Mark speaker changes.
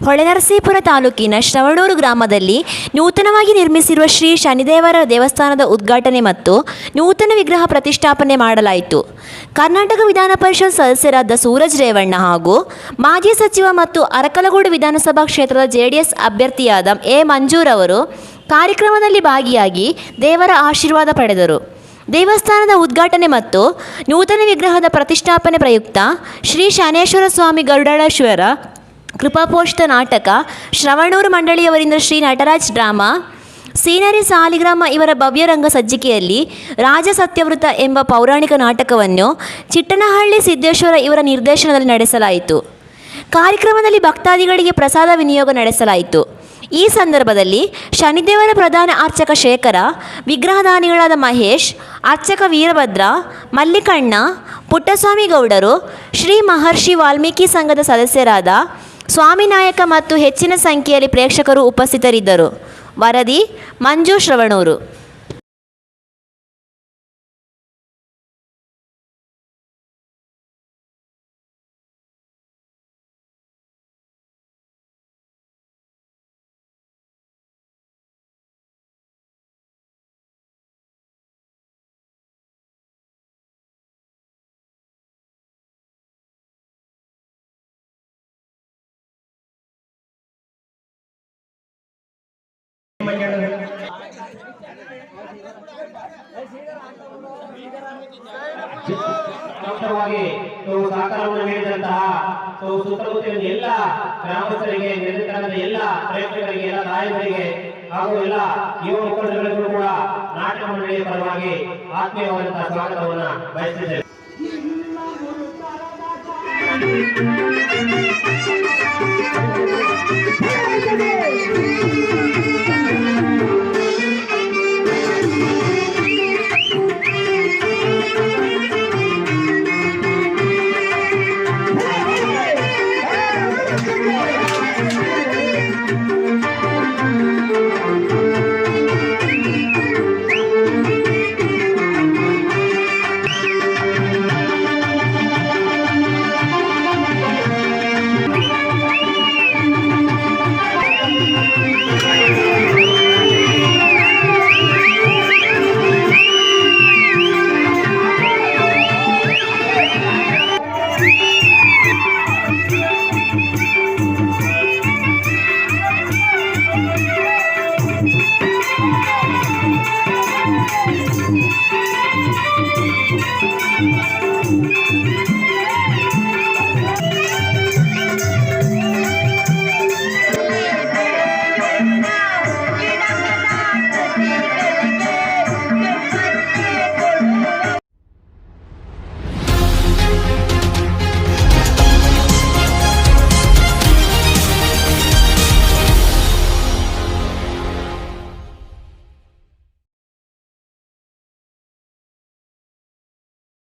Speaker 1: ಹೊಳೆನರಸೀಪುರ ತಾಲೂಕಿನ ಶ್ರವಣೂರು ಗ್ರಾಮದಲ್ಲಿ ನೂತನವಾಗಿ ನಿರ್ಮಿಸಿರುವ ಶ್ರೀ ಶನಿದೇವರ ದೇವಸ್ಥಾನದ ಉದ್ಘಾಟನೆ ಮತ್ತು ನೂತನ ವಿಗ್ರಹ ಪ್ರತಿಷ್ಠಾಪನೆ ಮಾಡಲಾಯಿತು. ಕರ್ನಾಟಕ ವಿಧಾನ ಪರಿಷತ್ ಸದಸ್ಯರಾದ ಸೂರಜ್ ರೇವಣ್ಣ ಹಾಗೂ ಮಾಜಿ ಸಚಿವ ಮತ್ತು ಅರಕಲಗೂಡು ವಿಧಾನಸಭಾ ಕ್ಷೇತ್ರದ ಜೆಡಿಎಸ್ ಅಭ್ಯರ್ಥಿಯಾದ ಎ ಮಂಜೂರ್ ಅವರು ಕಾರ್ಯಕ್ರಮದಲ್ಲಿ ಭಾಗಿಯಾಗಿ ದೇವರ ಆಶೀರ್ವಾದ ಪಡೆದರು. ದೇವಸ್ಥಾನದ ಉದ್ಘಾಟನೆ ಮತ್ತು ನೂತನ ವಿಗ್ರಹದ ಪ್ರತಿಷ್ಠಾಪನೆ ಪ್ರಯುಕ್ತ ಶ್ರೀ ಶನೇಶ್ವರ ಸ್ವಾಮಿ ಗರುಡೇಶ್ವರ ಕೃಪಾಪೋಷಿತ ನಾಟಕ, ಶ್ರವಣೂರು ಮಂಡಳಿಯವರಿಂದ ಶ್ರೀ ನಟರಾಜ್ ಡ್ರಾಮಾ, ಸೀನರಿ ಸಾಲಿಗ್ರಾಮ ಇವರ ಭವ್ಯ ರಂಗ ಸಜ್ಜಿಕೆಯಲ್ಲಿ ರಾಜ ಸತ್ಯವೃತ ಎಂಬ ಪೌರಾಣಿಕ ನಾಟಕವನ್ನು ಚಿಟ್ಟನಹಳ್ಳಿ ಸಿದ್ದೇಶ್ವರ ಇವರ ನಿರ್ದೇಶನದಲ್ಲಿ ನಡೆಸಲಾಯಿತು. ಕಾರ್ಯಕ್ರಮದಲ್ಲಿ ಭಕ್ತಾದಿಗಳಿಗೆ ಪ್ರಸಾದ ವಿನಿಯೋಗ ನಡೆಸಲಾಯಿತು. ಈ ಸಂದರ್ಭದಲ್ಲಿ ಶನಿದೇವರ ಪ್ರಧಾನ ಅರ್ಚಕ ಶೇಖರ, ವಿಗ್ರಹದಾನಿಗಳಾದ ಮಹೇಶ್, ಅರ್ಚಕ ವೀರಭದ್ರ, ಮಲ್ಲಿಕಣ್ಣ, ಪುಟ್ಟಸ್ವಾಮಿ ಗೌಡರು, ಶ್ರೀ ಮಹರ್ಷಿ ವಾಲ್ಮೀಕಿ ಸಂಘದ ಸದಸ್ಯರಾದ ಸ್ವಾಮಿನಾಯಕ ಮತ್ತು ಹೆಚ್ಚಿನ ಸಂಖ್ಯೆಯಲ್ಲಿ ಪ್ರೇಕ್ಷಕರು ಉಪಸ್ಥಿತರಿದ್ದರು. ವರದಿ ಮಂಜು, ಶ್ರವಣೂರು.
Speaker 2: ಸಹಕಾರವನ್ನು ನೀಡಿದಂತಹ ಸುತ್ತಮುತ್ತಲಿನ ಎಲ್ಲ ಗ್ರಾಮಸ್ಥರಿಗೆ, ನಿರ್ಮಿತರಾದ ಎಲ್ಲ ಪ್ರೇಕ್ಷಕರಿಗೆ, ಎಲ್ಲ ತಾಯಂದರಿಗೆ ಹಾಗೂ ಎಲ್ಲ ಯುವ ಮುಖಂಡಗಳಿಗೂ ಕೂಡ ನಾಟಕ ಮಂಡಳಿಯ ಪರವಾಗಿ ಆತ್ಮೀಯವಾದಂತಹ ಸ್ವಾಗತವನ್ನು ಬಯಸಿದ್ದೇವೆ.